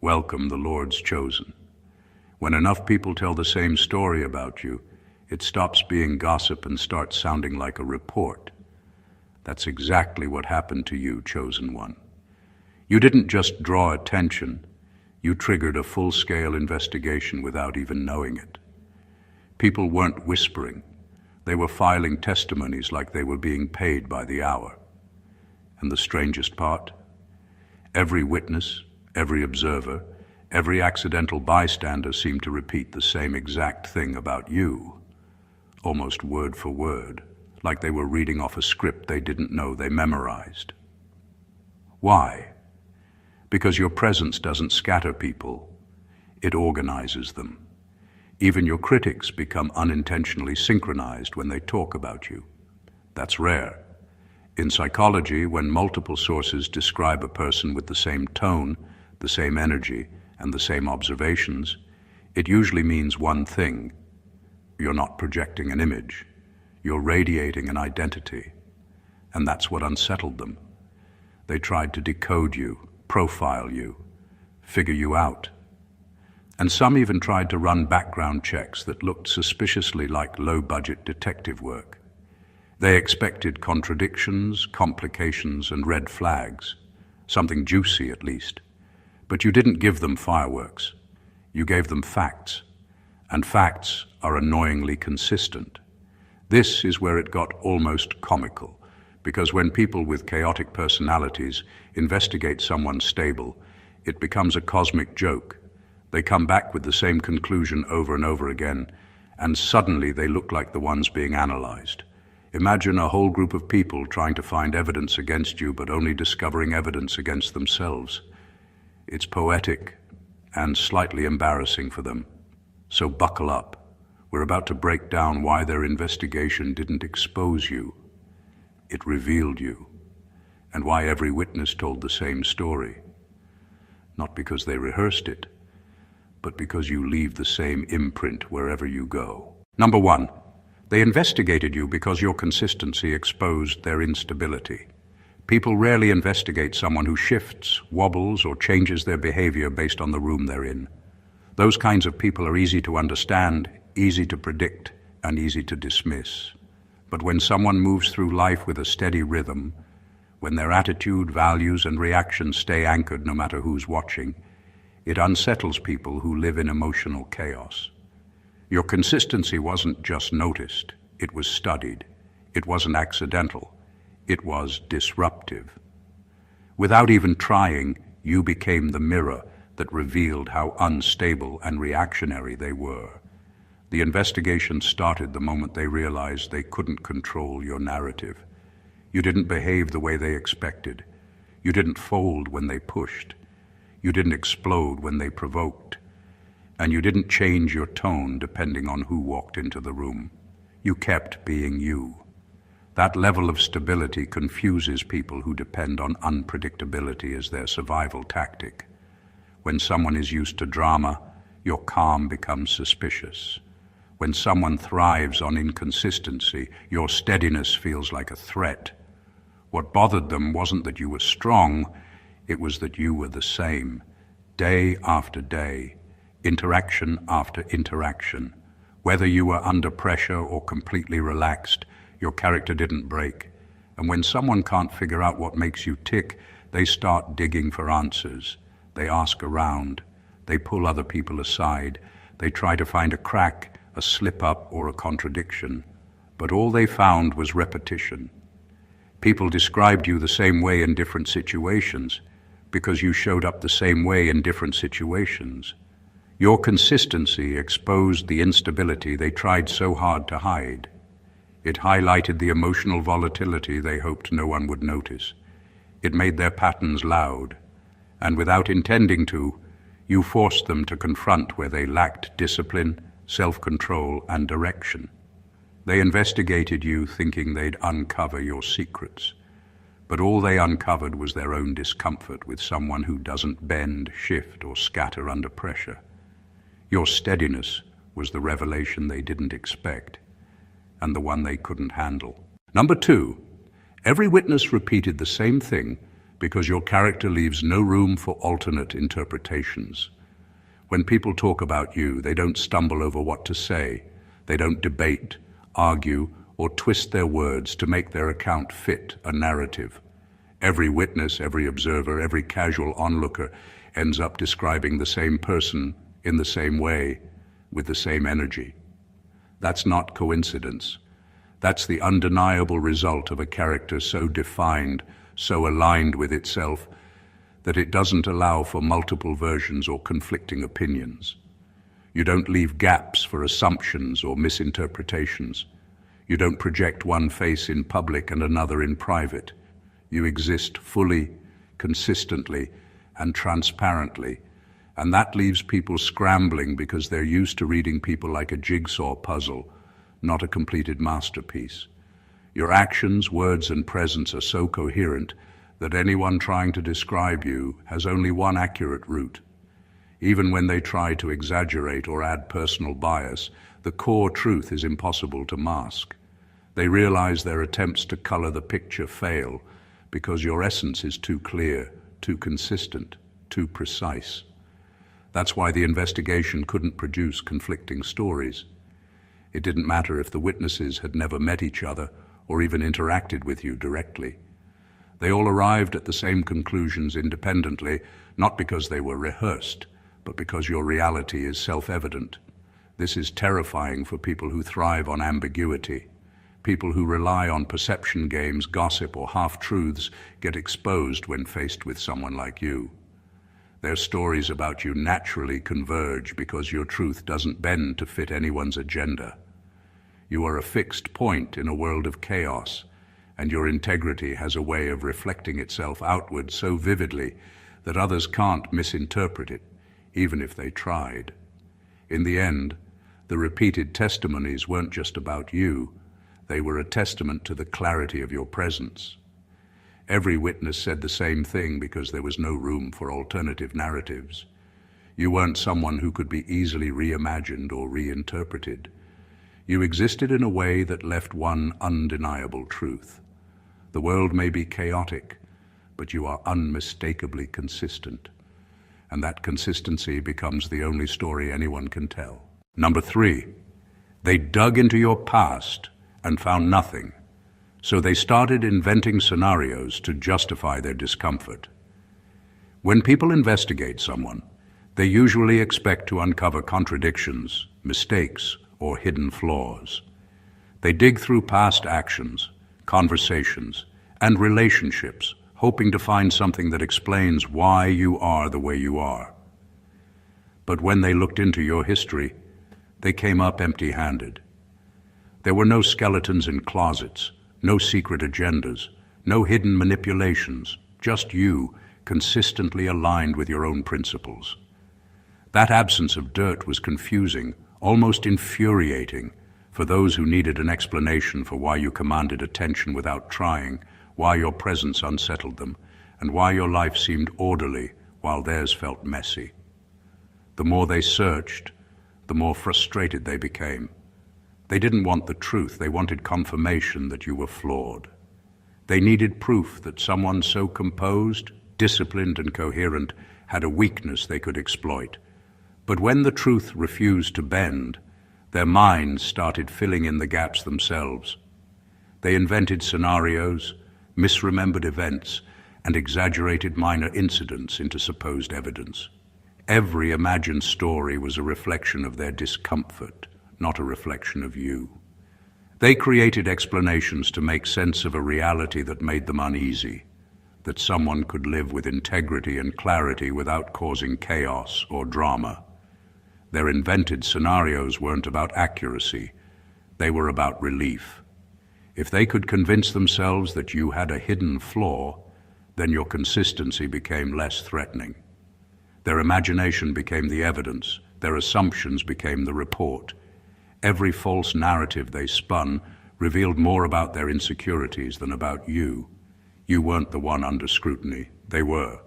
Welcome, the Lord's chosen. When enough people tell the same story about you, it stops being gossip and starts sounding like a report. That's exactly what happened to you, chosen one. You didn't just draw attention, you triggered a full-scale investigation without even knowing it. People weren't whispering, they were filing testimonies like they were being paid by the hour. And the strangest part? Every witness, every observer, every accidental bystander seemed to repeat the same exact thing about you, almost word for word, like they were reading off a script they didn't know they memorized. Why? Because your presence doesn't scatter people, it organizes them. Even your critics become unintentionally synchronized when they talk about you. That's rare. In psychology, when multiple sources describe a person with the same tone, the same energy, and the same observations, it usually means one thing. You're not projecting an image. You're radiating an identity. And that's what unsettled them. They tried to decode you, profile you, figure you out. And some even tried to run background checks that looked suspiciously like low-budget detective work. They expected contradictions, complications, and red flags, something juicy at least. But you didn't give them fireworks. You gave them facts, and facts are annoyingly consistent. This is where it got almost comical, because when people with chaotic personalities investigate someone stable, it becomes a cosmic joke. They come back with the same conclusion over and over again, and suddenly they look like the ones being analyzed. Imagine a whole group of people trying to find evidence against you, but only discovering evidence against themselves. It's poetic and slightly embarrassing for them. So buckle up. We're about to break down why their investigation didn't expose you. It revealed you. And why every witness told the same story. Not because they rehearsed it, but because you leave the same imprint wherever you go. Number one, they investigated you because your consistency exposed their instability. People rarely investigate someone who shifts, wobbles, or changes their behavior based on the room they're in. Those kinds of people are easy to understand, easy to predict, and easy to dismiss. But when someone moves through life with a steady rhythm, when their attitude, values, and reactions stay anchored no matter who's watching, it unsettles people who live in emotional chaos. Your consistency wasn't just noticed, it was studied. It wasn't accidental, it was disruptive. Without even trying, you became the mirror that revealed how unstable and reactionary they were. The investigation started the moment they realized they couldn't control your narrative. You didn't behave the way they expected. You didn't fold when they pushed. You didn't explode when they provoked. And you didn't change your tone depending on who walked into the room. You kept being you. That level of stability confuses people who depend on unpredictability as their survival tactic. When someone is used to drama, your calm becomes suspicious. When someone thrives on inconsistency, your steadiness feels like a threat. What bothered them wasn't that you were strong, it was that you were the same, day after day, interaction after interaction. Whether you were under pressure or completely relaxed, your character didn't break. And when someone can't figure out what makes you tick, they start digging for answers. They ask around. They pull other people aside. They try to find a crack, a slip-up, or a contradiction. But all they found was repetition. People described you the same way in different situations because you showed up the same way in different situations. Your consistency exposed the instability they tried so hard to hide. It highlighted the emotional volatility they hoped no one would notice. It made their patterns loud, and without intending to, you forced them to confront where they lacked discipline, self-control, and direction. They investigated you thinking they'd uncover your secrets, but all they uncovered was their own discomfort with someone who doesn't bend, shift, or scatter under pressure. Your steadiness was the revelation they didn't expect, and the one they couldn't handle. Number two, every witness repeated the same thing because your character leaves no room for alternate interpretations. When people talk about you, they don't stumble over what to say. They don't debate, argue, or twist their words to make their account fit a narrative. Every witness, every observer, every casual onlooker ends up describing the same person in the same way, with the same energy. That's not coincidence. That's the undeniable result of a character so defined, so aligned with itself, that it doesn't allow for multiple versions or conflicting opinions. You don't leave gaps for assumptions or misinterpretations. You don't project one face in public and another in private. You exist fully, consistently, and transparently, and that leaves people scrambling because they're used to reading people like a jigsaw puzzle, not a completed masterpiece. Your actions, words, and presence are so coherent that anyone trying to describe you has only one accurate route. Even when they try to exaggerate or add personal bias, the core truth is impossible to mask. They realize their attempts to color the picture fail because your essence is too clear, too consistent, too precise. That's why the investigation couldn't produce conflicting stories. It didn't matter if the witnesses had never met each other or even interacted with you directly. They all arrived at the same conclusions independently, not because they were rehearsed, but because your reality is self-evident. This is terrifying for people who thrive on ambiguity. People who rely on perception games, gossip, or half-truths get exposed when faced with someone like you. Their stories about you naturally converge because your truth doesn't bend to fit anyone's agenda. You are a fixed point in a world of chaos, and your integrity has a way of reflecting itself outward so vividly that others can't misinterpret it, even if they tried. In the end, the repeated testimonies weren't just about you. They were a testament to the clarity of your presence. Every witness said the same thing because there was no room for alternative narratives. You weren't someone who could be easily reimagined or reinterpreted. You existed in a way that left one undeniable truth. The world may be chaotic, but you are unmistakably consistent. And that consistency becomes the only story anyone can tell. Number 3, they dug into your past and found nothing. So they started inventing scenarios to justify their discomfort. When people investigate someone, they usually expect to uncover contradictions, mistakes, or hidden flaws. They dig through past actions, conversations, and relationships, hoping to find something that explains why you are the way you are. But when they looked into your history, they came up empty-handed. There were no skeletons in closets, no secret agendas, no hidden manipulations, just you, consistently aligned with your own principles. That absence of dirt was confusing, almost infuriating, for those who needed an explanation for why you commanded attention without trying, why your presence unsettled them, and why your life seemed orderly while theirs felt messy. The more they searched, the more frustrated they became. They didn't want the truth, they wanted confirmation that you were flawed. They needed proof that someone so composed, disciplined, and coherent had a weakness they could exploit. But when the truth refused to bend, their minds started filling in the gaps themselves. They invented scenarios, misremembered events, and exaggerated minor incidents into supposed evidence. Every imagined story was a reflection of their discomfort, not a reflection of you. They created explanations to make sense of a reality that made them uneasy, that someone could live with integrity and clarity without causing chaos or drama. Their invented scenarios weren't about accuracy, they were about relief. If they could convince themselves that you had a hidden flaw, then your consistency became less threatening. Their imagination became the evidence, their assumptions became the report. Every false narrative they spun revealed more about their insecurities than about you. You weren't the one under scrutiny, they were.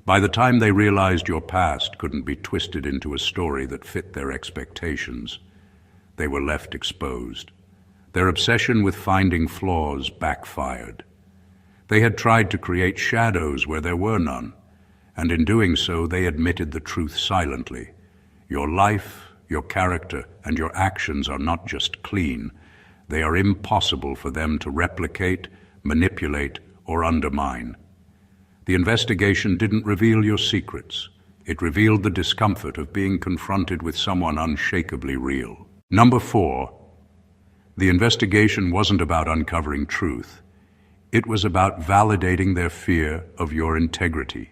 By the time they realized your past couldn't be twisted into a story that fit their expectations, they were left exposed. Their obsession with finding flaws backfired. They had tried to create shadows where there were none, and in doing so they admitted the truth silently. Your life, your character, and your actions are not just clean, they are impossible for them to replicate, manipulate, or undermine. The investigation didn't reveal your secrets. It revealed the discomfort of being confronted with someone unshakably real. Number 4, the investigation wasn't about uncovering truth. It was about validating their fear of your integrity.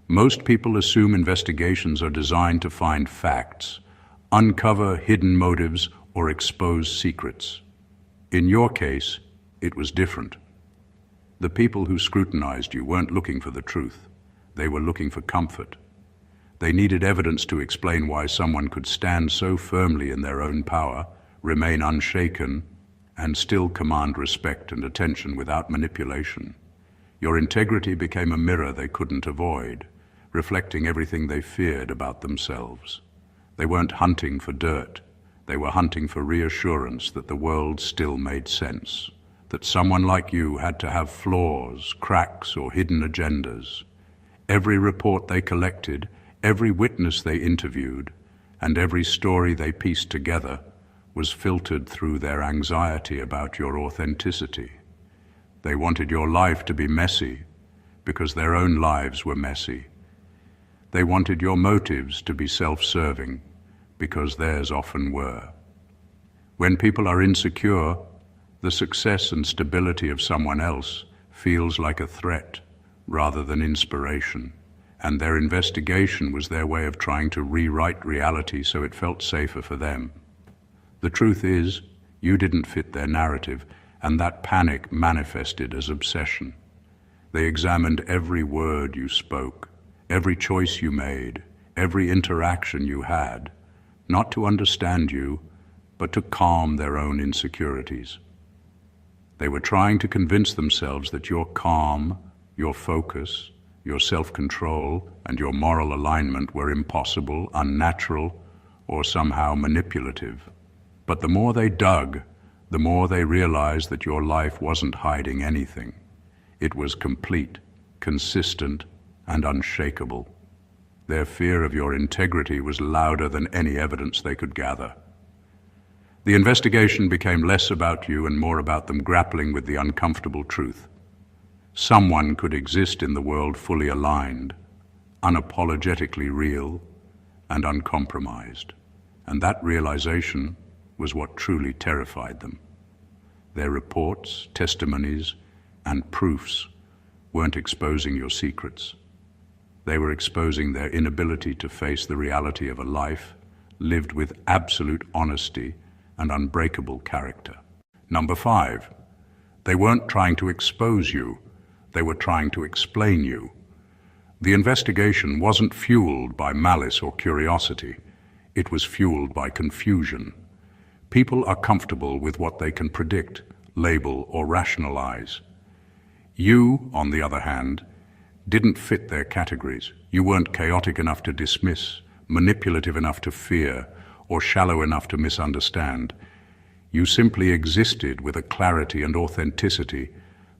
Most people assume investigations are designed to find facts, uncover hidden motives, or expose secrets. In your case, it was different. The people who scrutinized you weren't looking for the truth. They were looking for comfort. They needed evidence to explain why someone could stand so firmly in their own power, remain unshaken, and still command respect and attention without manipulation. Your integrity became a mirror they couldn't avoid, reflecting everything they feared about themselves. They weren't hunting for dirt. They were hunting for reassurance that the world still made sense, that someone like you had to have flaws, cracks, or hidden agendas. Every report they collected, every witness they interviewed, and every story they pieced together was filtered through their anxiety about your authenticity. They wanted your life to be messy because their own lives were messy. They wanted your motives to be self-serving because theirs often were. When people are insecure, the success and stability of someone else feels like a threat rather than inspiration, and their investigation was their way of trying to rewrite reality so it felt safer for them. The truth is, you didn't fit their narrative, and that panic manifested as obsession. They examined every word you spoke, every choice you made, every interaction you had, not to understand you, but to calm their own insecurities. They were trying to convince themselves that your calm, your focus, your self-control, and your moral alignment were impossible, unnatural, or somehow manipulative. But the more they dug, the more they realized that your life wasn't hiding anything. It was complete, consistent, and unshakable. Their fear of your integrity was louder than any evidence they could gather. The investigation became less about you and more about them grappling with the uncomfortable truth. Someone could exist in the world fully aligned, unapologetically real, and uncompromised. And that realization was what truly terrified them. Their reports, testimonies, and proofs weren't exposing your secrets. They were exposing their inability to face the reality of a life lived with absolute honesty and unbreakable character. Number 5, they weren't trying to expose you, they were trying to explain you. The investigation wasn't fueled by malice or curiosity, it was fueled by confusion. People are comfortable with what they can predict, label, or rationalize. You, on the other hand, didn't fit their categories. You weren't chaotic enough to dismiss, manipulative enough to fear, or shallow enough to misunderstand. You simply existed with a clarity and authenticity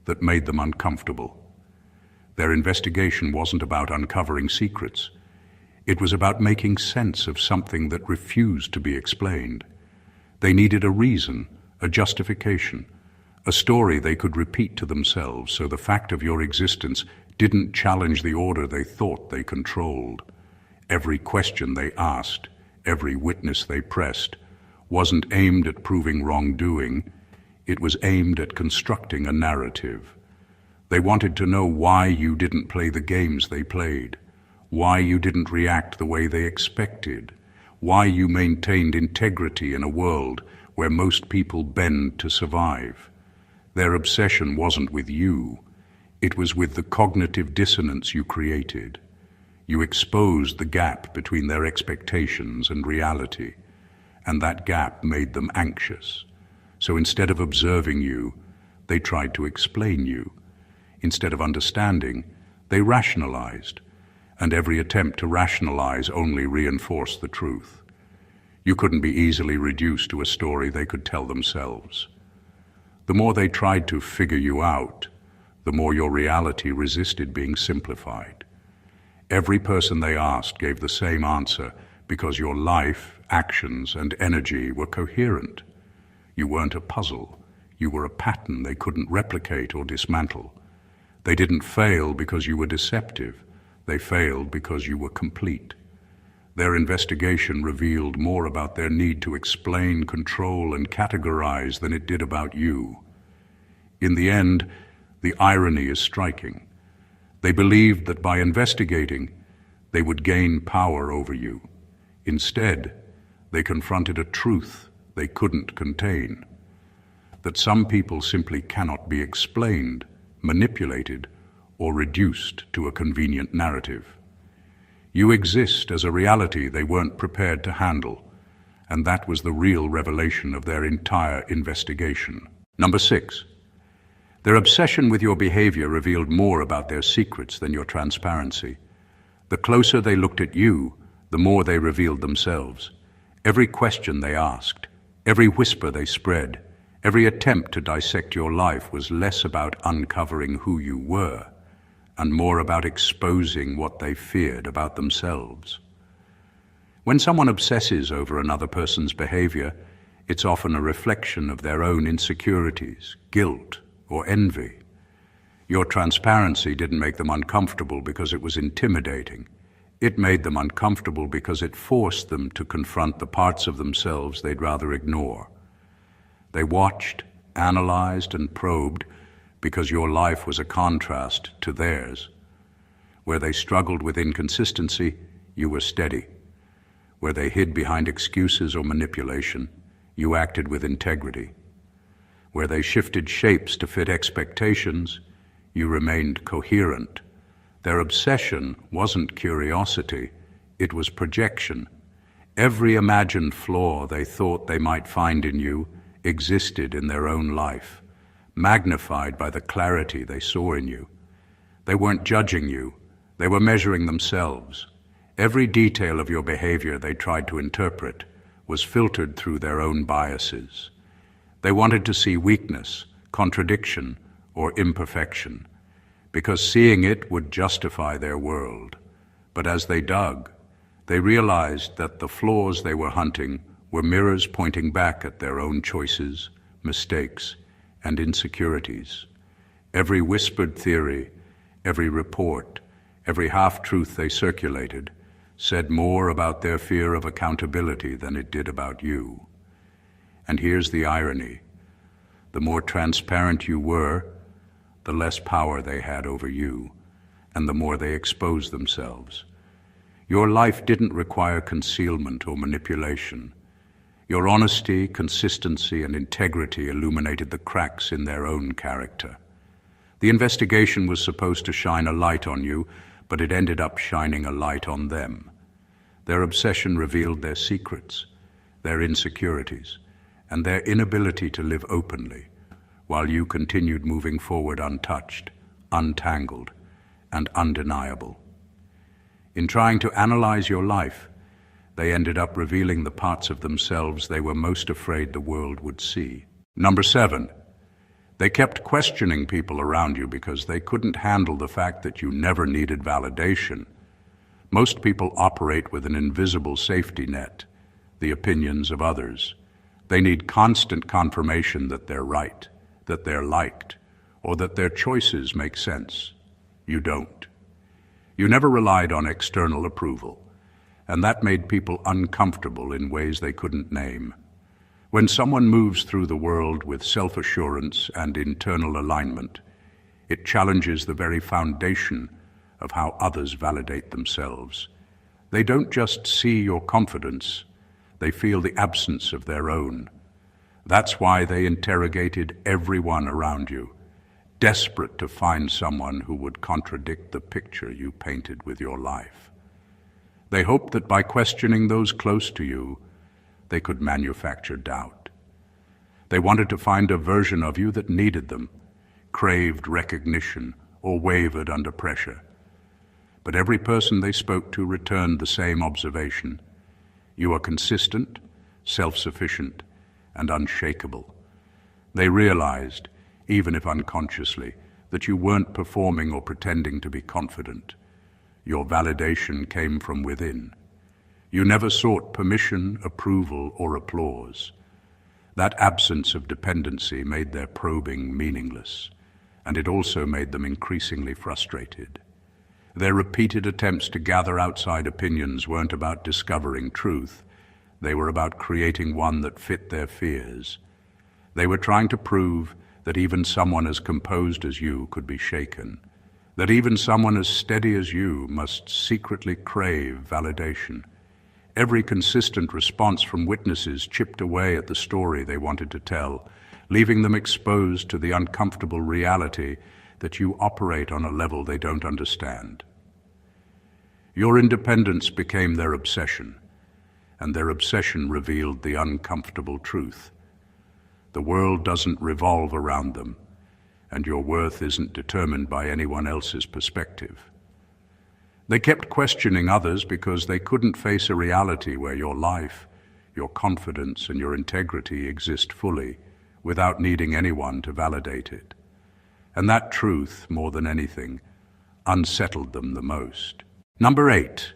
that made them uncomfortable. Their investigation wasn't about uncovering secrets. It was about making sense of something that refused to be explained. They needed a reason, a justification, a story they could repeat to themselves so the fact of your existence didn't challenge the order they thought they controlled. Every question they asked, every witness they pressed, wasn't aimed at proving wrongdoing, it was aimed at constructing a narrative. They wanted to know why you didn't play the games they played, why you didn't react the way they expected, why you maintained integrity in a world where most people bend to survive. Their obsession wasn't with you, it was with the cognitive dissonance you created. You exposed the gap between their expectations and reality, and that gap made them anxious. So instead of observing you, they tried to explain you. Instead of understanding, they rationalized, and every attempt to rationalize only reinforced the truth. You couldn't be easily reduced to a story they could tell themselves. The more they tried to figure you out, the more your reality resisted being simplified. Every person they asked gave the same answer because your life, actions, and energy were coherent. You weren't a puzzle. You were a pattern they couldn't replicate or dismantle. They didn't fail because you were deceptive. They failed because you were complete. Their investigation revealed more about their need to explain, control, and categorize than it did about you. In the end, the irony is striking. They believed that by investigating, they would gain power over you. Instead, they confronted a truth they couldn't contain. That some people simply cannot be explained, manipulated, or reduced to a convenient narrative. You exist as a reality they weren't prepared to handle, and that was the real revelation of their entire investigation. Number 6. Their obsession with your behavior revealed more about their secrets than your transparency. The closer they looked at you, the more they revealed themselves. Every question they asked, every whisper they spread, every attempt to dissect your life was less about uncovering who you were and more about exposing what they feared about themselves. When someone obsesses over another person's behavior, it's often a reflection of their own insecurities, guilt, or envy. Your transparency didn't make them uncomfortable because it was intimidating. It made them uncomfortable because it forced them to confront the parts of themselves they'd rather ignore. They watched, analyzed, and probed because your life was a contrast to theirs. Where they struggled with inconsistency, you were steady. Where they hid behind excuses or manipulation, you acted with integrity. Where they shifted shapes to fit expectations, you remained coherent. Their obsession wasn't curiosity, it was projection. Every imagined flaw they thought they might find in you existed in their own life, magnified by the clarity they saw in you. They weren't judging you, they were measuring themselves. Every detail of your behavior they tried to interpret was filtered through their own biases. They wanted to see weakness, contradiction, or imperfection, because seeing it would justify their world. But as they dug, they realized that the flaws they were hunting were mirrors pointing back at their own choices, mistakes, and insecurities. Every whispered theory, every report, every half-truth they circulated said more about their fear of accountability than it did about you. And here's the irony. The more transparent you were, the less power they had over you, and the more they exposed themselves. Your life didn't require concealment or manipulation. Your honesty, consistency, and integrity illuminated the cracks in their own character. The investigation was supposed to shine a light on you, but it ended up shining a light on them. Their obsession revealed their secrets, their insecurities, and their inability to live openly, while you continued moving forward untouched, untangled, and undeniable. In trying to analyze your life, they ended up revealing the parts of themselves they were most afraid the world would see. Number 7, they kept questioning people around you because they couldn't handle the fact that you never needed validation. Most people operate with an invisible safety net, the opinions of others. They need constant confirmation that they're right, that they're liked, or that their choices make sense. You don't. You never relied on external approval, and that made people uncomfortable in ways they couldn't name. When someone moves through the world with self-assurance and internal alignment, it challenges the very foundation of how others validate themselves. They don't just see your confidence, they feel the absence of their own. That's why they interrogated everyone around you, desperate to find someone who would contradict the picture you painted with your life. They hoped that by questioning those close to you, they could manufacture doubt. They wanted to find a version of you that needed them, craved recognition, or wavered under pressure. But every person they spoke to returned the same observation. You are consistent, self-sufficient, and unshakable. They realized, even if unconsciously, that you weren't performing or pretending to be confident. Your validation came from within. You never sought permission, approval, or applause. That absence of dependency made their probing meaningless, and it also made them increasingly frustrated. Their repeated attempts to gather outside opinions weren't about discovering truth. They were about creating one that fit their fears. They were trying to prove that even someone as composed as you could be shaken, that even someone as steady as you must secretly crave validation. Every consistent response from witnesses chipped away at the story they wanted to tell, leaving them exposed to the uncomfortable reality that you operate on a level they don't understand. Your independence became their obsession, and their obsession revealed the uncomfortable truth. The world doesn't revolve around them, and your worth isn't determined by anyone else's perspective. They kept questioning others because they couldn't face a reality where your life, your confidence, and your integrity exist fully without needing anyone to validate it. And that truth, more than anything, unsettled them the most. Number 8.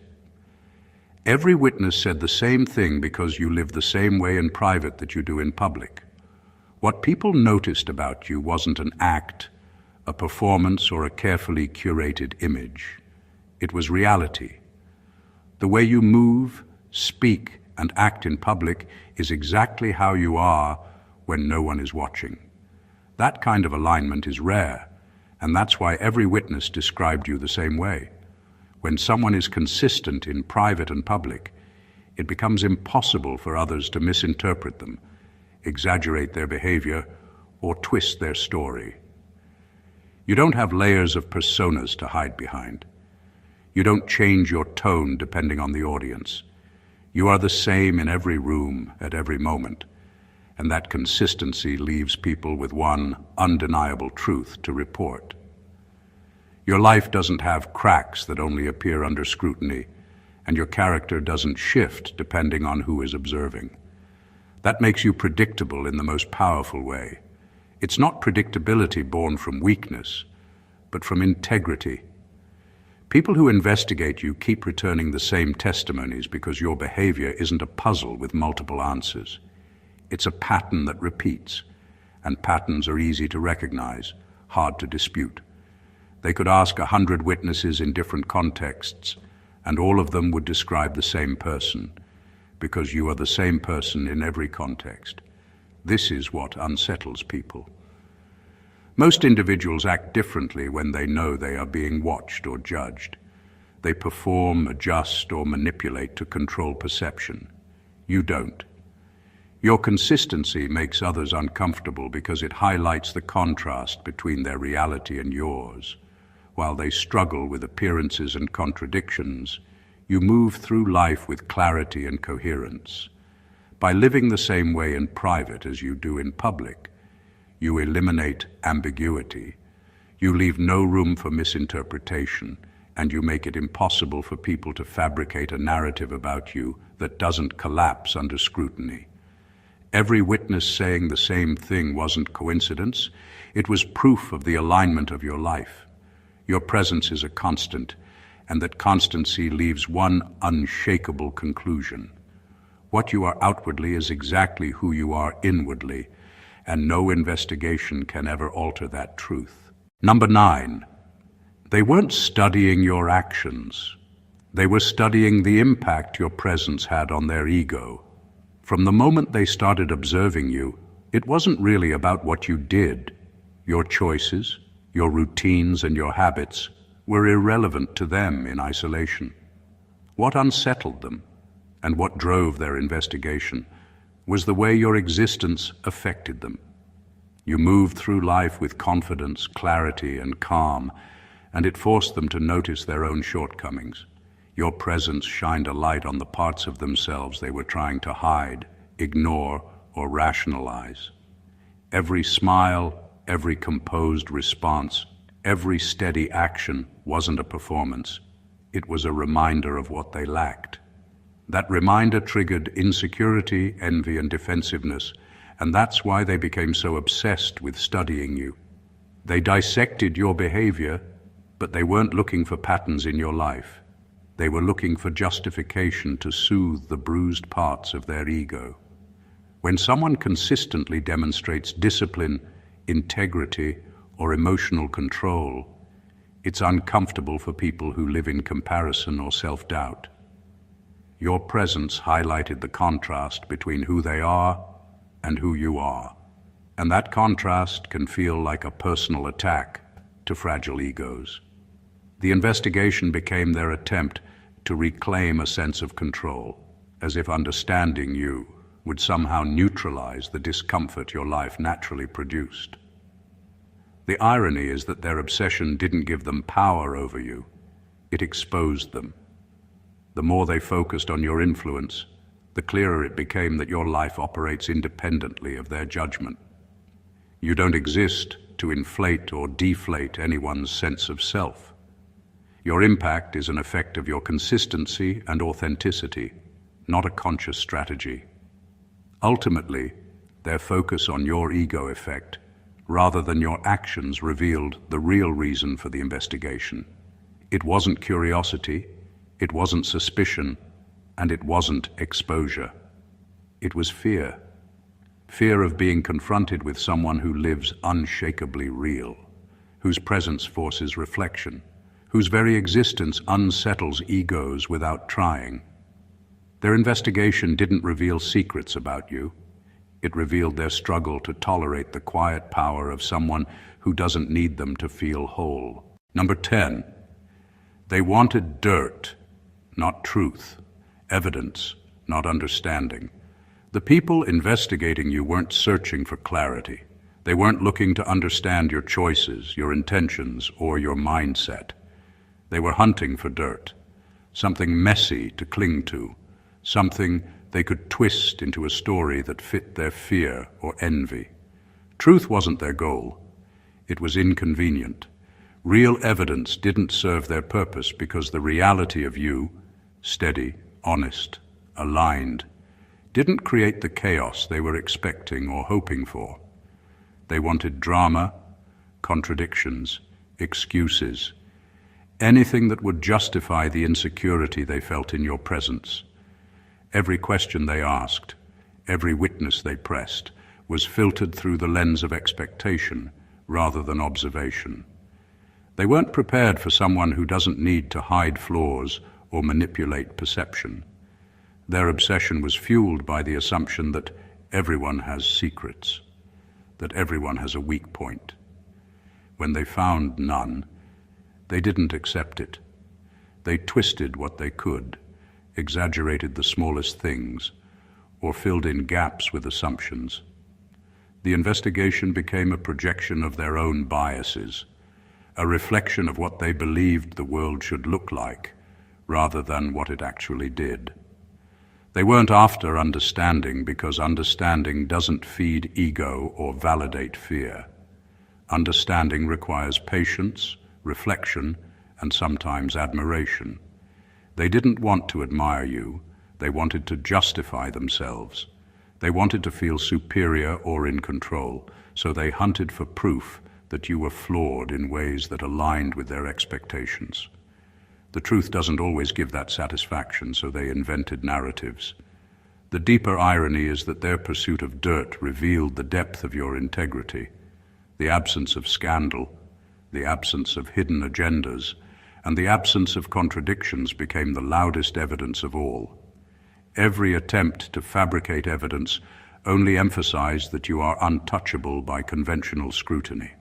Every witness said the same thing because you live the same way in private that you do in public. What people noticed about you wasn't an act, a performance, or a carefully curated image. It was reality. The way you move, speak, and act in public is exactly how you are when no one is watching. That kind of alignment is rare, and that's why every witness described you the same way. When someone is consistent in private and public, it becomes impossible for others to misinterpret them, exaggerate their behavior, or twist their story. You don't have layers of personas to hide behind. You don't change your tone depending on the audience. You are the same in every room, at every moment, and that consistency leaves people with one undeniable truth to report. Your life doesn't have cracks that only appear under scrutiny, and your character doesn't shift depending on who is observing. That makes you predictable in the most powerful way. It's not predictability born from weakness, but from integrity. People who investigate you keep returning the same testimonies because your behavior isn't a puzzle with multiple answers. It's a pattern that repeats, and patterns are easy to recognize, hard to dispute. They could ask 100 witnesses in different contexts, and all of them would describe the same person, because you are the same person in every context. This is what unsettles people. Most individuals act differently when they know they are being watched or judged. They perform, adjust, or manipulate to control perception. You don't. Your consistency makes others uncomfortable because it highlights the contrast between their reality and yours. While they struggle with appearances and contradictions, you move through life with clarity and coherence. By living the same way in private as you do in public, you eliminate ambiguity, you leave no room for misinterpretation, and you make it impossible for people to fabricate a narrative about you that doesn't collapse under scrutiny. Every witness saying the same thing wasn't coincidence, it was proof of the alignment of your life. Your presence is a constant, and that constancy leaves one unshakable conclusion. What you are outwardly is exactly who you are inwardly, and no investigation can ever alter that truth. Number 9, they weren't studying your actions. They were studying the impact your presence had on their ego. From the moment they started observing you, it wasn't really about what you did. Your choices, your routines, and your habits were irrelevant to them in isolation. What unsettled them, and what drove their investigation, was the way your existence affected them. You moved through life with confidence, clarity, and calm, and it forced them to notice their own shortcomings. Your presence shined a light on the parts of themselves they were trying to hide, ignore, or rationalize. Every smile, every composed response, every steady action wasn't a performance. It was a reminder of what they lacked. That reminder triggered insecurity, envy, and defensiveness, and that's why they became so obsessed with studying you. They dissected your behavior, but they weren't looking for patterns in your life. They were looking for justification to soothe the bruised parts of their ego. When someone consistently demonstrates discipline, integrity, or emotional control, it's uncomfortable for people who live in comparison or self-doubt. Your presence highlighted the contrast between who they are and who you are. And that contrast can feel like a personal attack to fragile egos. The investigation became their attempt to reclaim a sense of control, as if understanding you would somehow neutralize the discomfort your life naturally produced. The irony is that their obsession didn't give them power over you, it exposed them. The more they focused on your influence, the clearer it became that your life operates independently of their judgment. You don't exist to inflate or deflate anyone's sense of self. Your impact is an effect of your consistency and authenticity, not a conscious strategy. Ultimately, their focus on your ego effect, rather than your actions, revealed the real reason for the investigation. It wasn't curiosity, it wasn't suspicion, and it wasn't exposure. It was fear. Fear of being confronted with someone who lives unshakably real, whose presence forces reflection, whose very existence unsettles egos without trying. Their investigation didn't reveal secrets about you. It revealed their struggle to tolerate the quiet power of someone who doesn't need them to feel whole. Number 10, they wanted dirt, not truth, evidence, not understanding. The people investigating you weren't searching for clarity. They weren't looking to understand your choices, your intentions, or your mindset. They were hunting for dirt, something messy to cling to, something they could twist into a story that fit their fear or envy. Truth wasn't their goal. It was inconvenient. Real evidence didn't serve their purpose because the reality of you, steady, honest, aligned, didn't create the chaos they were expecting or hoping for. They wanted drama, contradictions, excuses, anything that would justify the insecurity they felt in your presence. Every question they asked, every witness they pressed, was filtered through the lens of expectation rather than observation. They weren't prepared for someone who doesn't need to hide flaws or manipulate perception. Their obsession was fueled by the assumption that everyone has secrets, that everyone has a weak point. When they found none, they didn't accept it. They twisted what they could, exaggerated the smallest things, or filled in gaps with assumptions. The investigation became a projection of their own biases, a reflection of what they believed the world should look like, rather than what it actually did. They weren't after understanding because understanding doesn't feed ego or validate fear. Understanding requires patience, reflection, and sometimes admiration. They didn't want to admire you, they wanted to justify themselves. They wanted to feel superior or in control, so they hunted for proof that you were flawed in ways that aligned with their expectations. The truth doesn't always give that satisfaction, so they invented narratives. The deeper irony is that their pursuit of dirt revealed the depth of your integrity, the absence of scandal, the absence of hidden agendas, and the absence of contradictions became the loudest evidence of all. Every attempt to fabricate evidence only emphasized that you are untouchable by conventional scrutiny.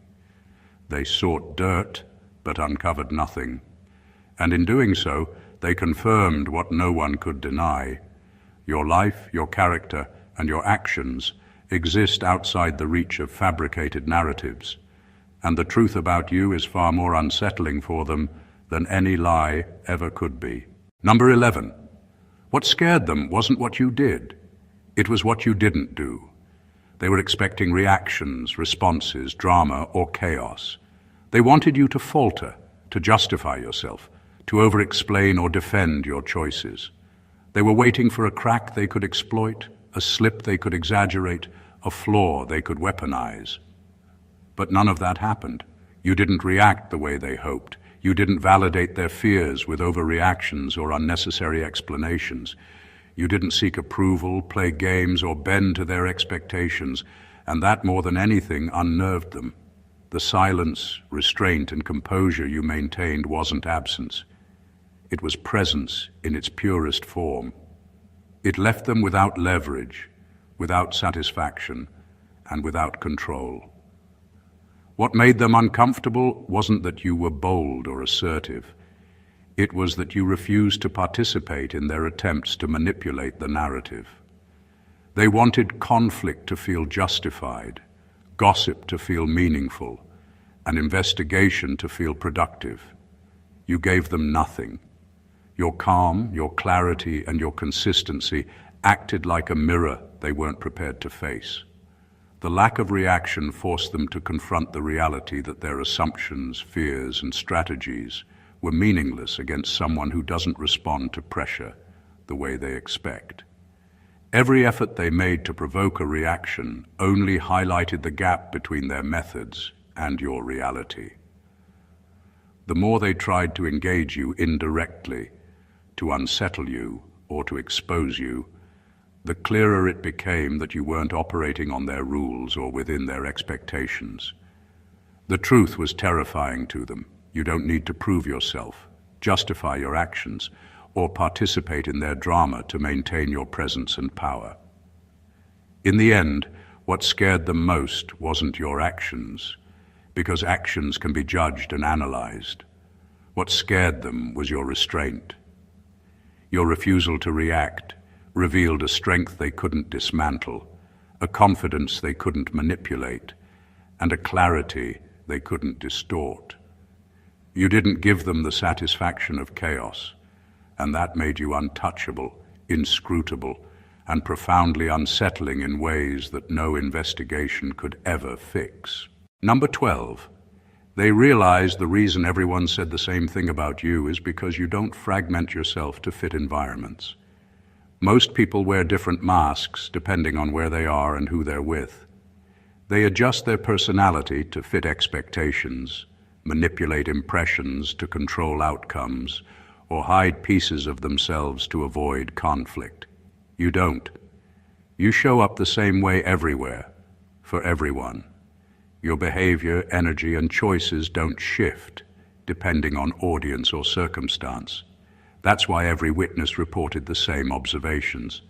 They sought dirt, but uncovered nothing. And in doing so, they confirmed what no one could deny. Your life, your character, and your actions exist outside the reach of fabricated narratives, and the truth about you is far more unsettling for them than any lie ever could be. Number 11. What scared them wasn't what you did. It was what you didn't do. They were expecting reactions, responses, drama, or chaos. They wanted you to falter, to justify yourself, to over-explain or defend your choices. They were waiting for a crack they could exploit, a slip they could exaggerate, a flaw they could weaponize. But none of that happened. You didn't react the way they hoped. You didn't validate their fears with overreactions or unnecessary explanations. You didn't seek approval, play games, or bend to their expectations, and that more than anything unnerved them. The silence, restraint, and composure you maintained wasn't absence. It was presence in its purest form. It left them without leverage, without satisfaction, and without control. What made them uncomfortable wasn't that you were bold or assertive. It was that you refused to participate in their attempts to manipulate the narrative. They wanted conflict to feel justified, gossip to feel meaningful, and investigation to feel productive. You gave them nothing. Your calm, your clarity, and your consistency acted like a mirror they weren't prepared to face. The lack of reaction forced them to confront the reality that their assumptions, fears, and strategies were meaningless against someone who doesn't respond to pressure the way they expect. Every effort they made to provoke a reaction only highlighted the gap between their methods and your reality. The more they tried to engage you indirectly, to unsettle you or to expose you, the clearer it became that you weren't operating on their rules or within their expectations. The truth was terrifying to them. You don't need to prove yourself, justify your actions, or participate in their drama to maintain your presence and power. In the end, what scared them most wasn't your actions, because actions can be judged and analyzed. What scared them was your restraint. Your refusal to react revealed a strength they couldn't dismantle, a confidence they couldn't manipulate, and a clarity they couldn't distort. You didn't give them the satisfaction of chaos, and that made you untouchable, inscrutable, and profoundly unsettling in ways that no investigation could ever fix. Number 12. They realized the reason everyone said the same thing about you is because you don't fragment yourself to fit environments. Most people wear different masks depending on where they are and who they're with. They adjust their personality to fit expectations, manipulate impressions to control outcomes, or hide pieces of themselves to avoid conflict. You don't. You show up the same way everywhere, for everyone. Your behavior, energy, and choices don't shift, depending on audience or circumstance. That's why every witness reported the same observations.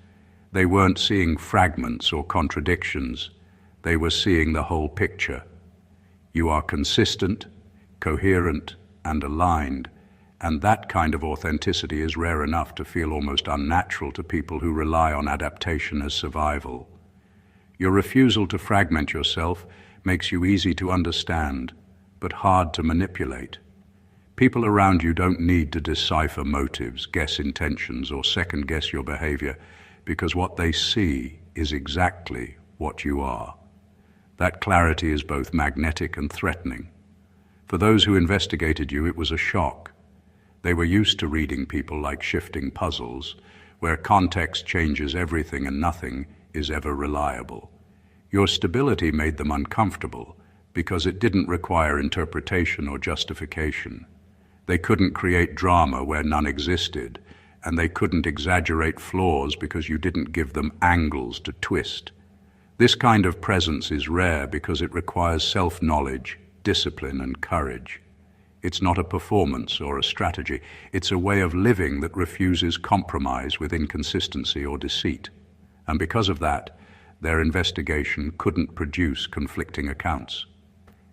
They weren't seeing fragments or contradictions. They were seeing the whole picture. You are consistent, coherent, and aligned, and that kind of authenticity is rare enough to feel almost unnatural to people who rely on adaptation as survival. Your refusal to fragment yourself makes you easy to understand, but hard to manipulate. People around you don't need to decipher motives, guess intentions, or second-guess your behavior, because what they see is exactly what you are. That clarity is both magnetic and threatening. For those who investigated you, it was a shock. They were used to reading people like shifting puzzles, where context changes everything and nothing is ever reliable. Your stability made them uncomfortable because it didn't require interpretation or justification. They couldn't create drama where none existed, and they couldn't exaggerate flaws because you didn't give them angles to twist. This kind of presence is rare because it requires self-knowledge, discipline, and courage. It's not a performance or a strategy. It's a way of living that refuses compromise with inconsistency or deceit. And because of that, their investigation couldn't produce conflicting accounts.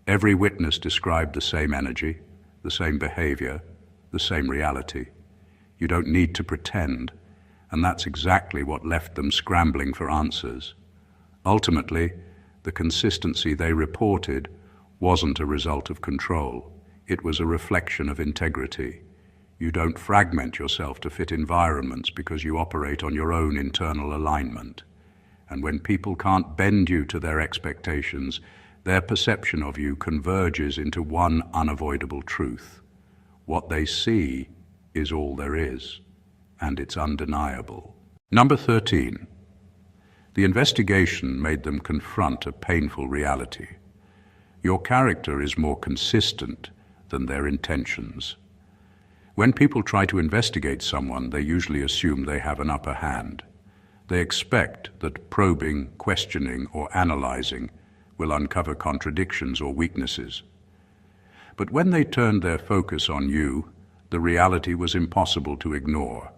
Every witness described the same energy, the same behavior, the same reality. You don't need to pretend, and that's exactly what left them scrambling for answers. Ultimately, the consistency they reported wasn't a result of control. It was a reflection of integrity. You don't fragment yourself to fit environments because you operate on your own internal alignment. And when people can't bend you to their expectations, their perception of you converges into one unavoidable truth. What they see is all there is, and it's undeniable. Number 13. The investigation made them confront a painful reality. Your character is more consistent than their intentions. When people try to investigate someone, they usually assume they have an upper hand. They expect that probing, questioning, or analyzing will uncover contradictions or weaknesses. But when they turned their focus on you, the reality was impossible to ignore.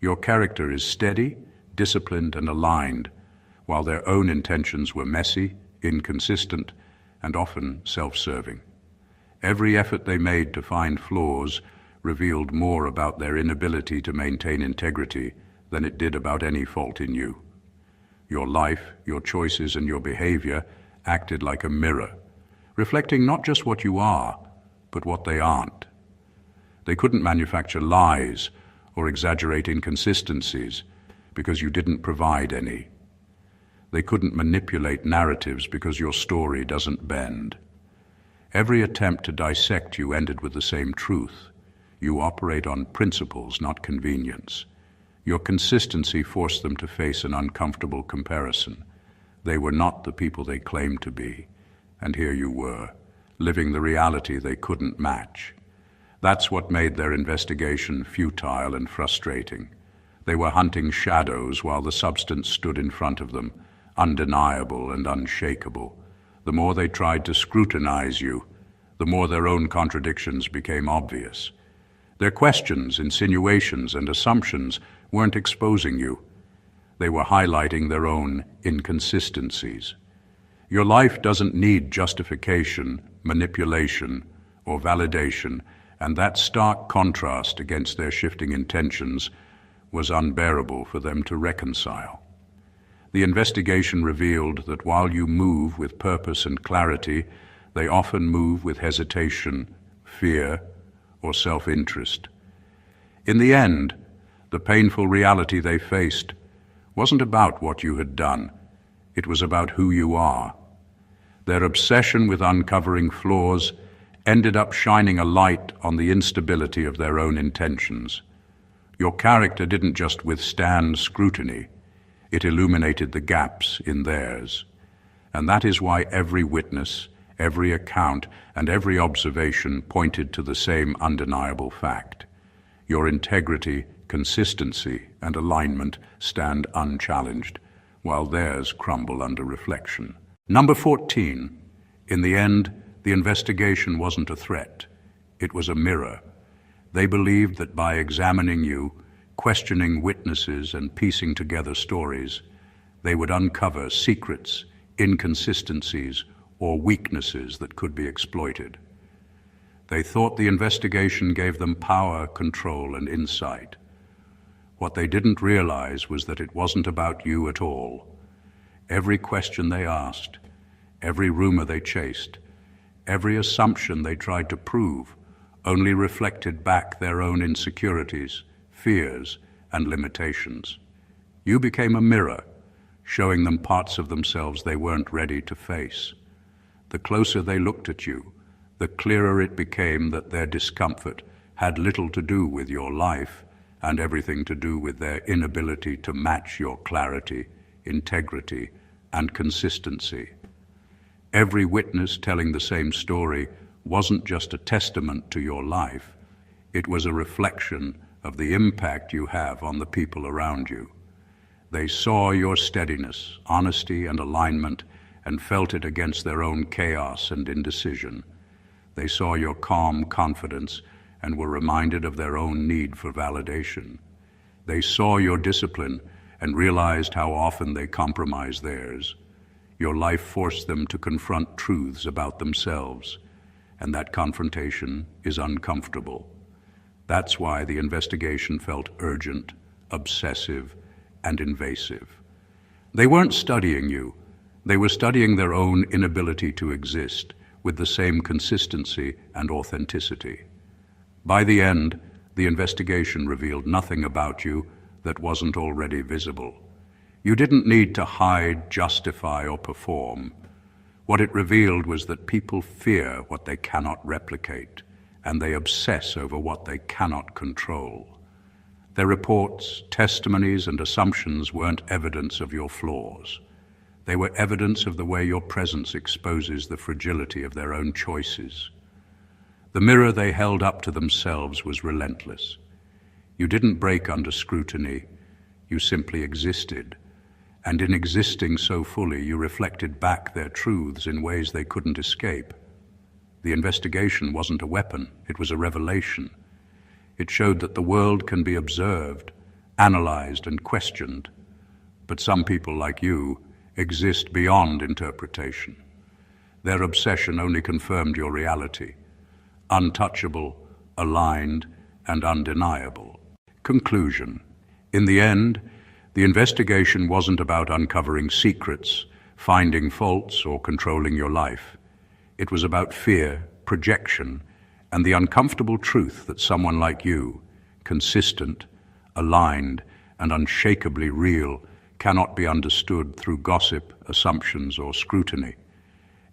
Your character is steady, disciplined, and aligned, while their own intentions were messy, inconsistent, and often self-serving. Every effort they made to find flaws revealed more about their inability to maintain integrity than it did about any fault in you. Your life, your choices, and your behavior acted like a mirror, reflecting not just what you are, but what they aren't. They couldn't manufacture lies or exaggerate inconsistencies because you didn't provide any. They couldn't manipulate narratives because your story doesn't bend. Every attempt to dissect you ended with the same truth. You operate on principles, not convenience. Your consistency forced them to face an uncomfortable comparison. They were not the people they claimed to be, and here you were, living the reality they couldn't match. That's what made their investigation futile and frustrating. They were hunting shadows while the substance stood in front of them, undeniable and unshakable. The more they tried to scrutinize you, the more their own contradictions became obvious. Their questions, insinuations, and assumptions weren't exposing you. They were highlighting their own inconsistencies. Your life doesn't need justification, manipulation, or validation, and that stark contrast against their shifting intentions was unbearable for them to reconcile. The investigation revealed that while you move with purpose and clarity, they often move with hesitation, fear, or self-interest. In the end, the painful reality they faced wasn't about what you had done. It was about who you are. Their obsession with uncovering flaws ended up shining a light on the instability of their own intentions. Your character didn't just withstand scrutiny, it illuminated the gaps in theirs. And that is why every witness, every account, and every observation pointed to the same undeniable fact. Your integrity, consistency, and alignment stand unchallenged, while theirs crumble under reflection. Number 14. In the end, the investigation wasn't a threat. It was a mirror. They believed that by examining you, questioning witnesses, and piecing together stories, they would uncover secrets, inconsistencies, or weaknesses that could be exploited. They thought the investigation gave them power, control, and insight. What they didn't realize was that it wasn't about you at all. Every question they asked, every rumor they chased, every assumption they tried to prove only reflected back their own insecurities, fears, and limitations. You became a mirror, showing them parts of themselves they weren't ready to face. The closer they looked at you, the clearer it became that their discomfort had little to do with your life and everything to do with their inability to match your clarity, integrity, and consistency. Every witness telling the same story wasn't just a testament to your life, it was a reflection of the impact you have on the people around you. They saw your steadiness, honesty, and alignment and felt it against their own chaos and indecision. They saw your calm confidence and were reminded of their own need for validation. They saw your discipline and realized how often they compromised theirs. Your life forced them to confront truths about themselves, and that confrontation is uncomfortable. That's why the investigation felt urgent, obsessive, and invasive. They weren't studying you. They were studying their own inability to exist with the same consistency and authenticity. By the end, the investigation revealed nothing about you that wasn't already visible. You didn't need to hide, justify, or perform. What it revealed was that people fear what they cannot replicate, and they obsess over what they cannot control. Their reports, testimonies, and assumptions weren't evidence of your flaws. They were evidence of the way your presence exposes the fragility of their own choices. The mirror they held up to themselves was relentless. You didn't break under scrutiny, you simply existed. And in existing so fully, you reflected back their truths in ways they couldn't escape. The investigation wasn't a weapon, it was a revelation. It showed that the world can be observed, analyzed, and questioned. But some people like you exist beyond interpretation. Their obsession only confirmed your reality, untouchable, aligned, and undeniable. Conclusion. In the end, the investigation wasn't about uncovering secrets, finding faults, or controlling your life. It was about fear, projection, and the uncomfortable truth that someone like you, consistent, aligned, and unshakably real, cannot be understood through gossip, assumptions, or scrutiny.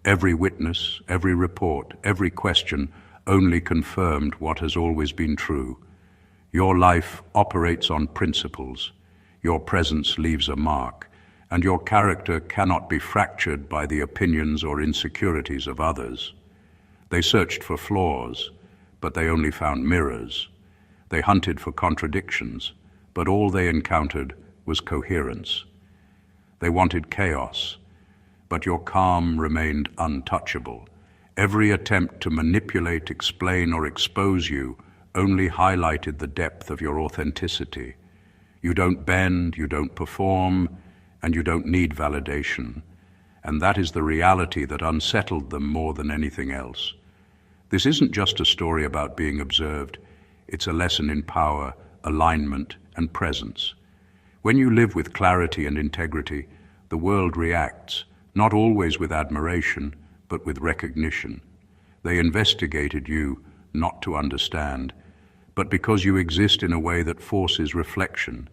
Every witness, every report, every question only confirmed what has always been true. Your life operates on principles. Your presence leaves a mark, and your character cannot be fractured by the opinions or insecurities of others. They searched for flaws, but they only found mirrors. They hunted for contradictions, but all they encountered was coherence. They wanted chaos, but your calm remained untouchable. Every attempt to manipulate, explain, or expose you only highlighted the depth of your authenticity. You don't bend, you don't perform, and you don't need validation. And that is the reality that unsettled them more than anything else. This isn't just a story about being observed. It's a lesson in power, alignment, and presence. When you live with clarity and integrity, the world reacts, not always with admiration, but with recognition. They investigated you not to understand, but because you exist in a way that forces reflection,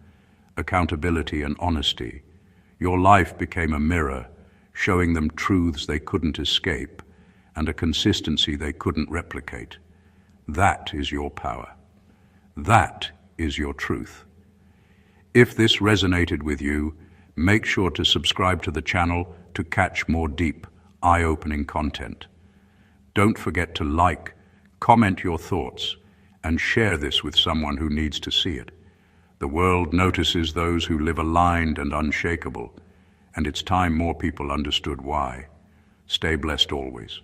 accountability, and honesty. Your life became a mirror, showing them truths they couldn't escape and a consistency they couldn't replicate. That is your power. That is your truth. If this resonated with you, make sure to subscribe to the channel to catch more deep, eye-opening content. Don't forget to like, comment your thoughts, and share this with someone who needs to see it. The world notices those who live aligned and unshakable, and it's time more people understood why. Stay blessed always.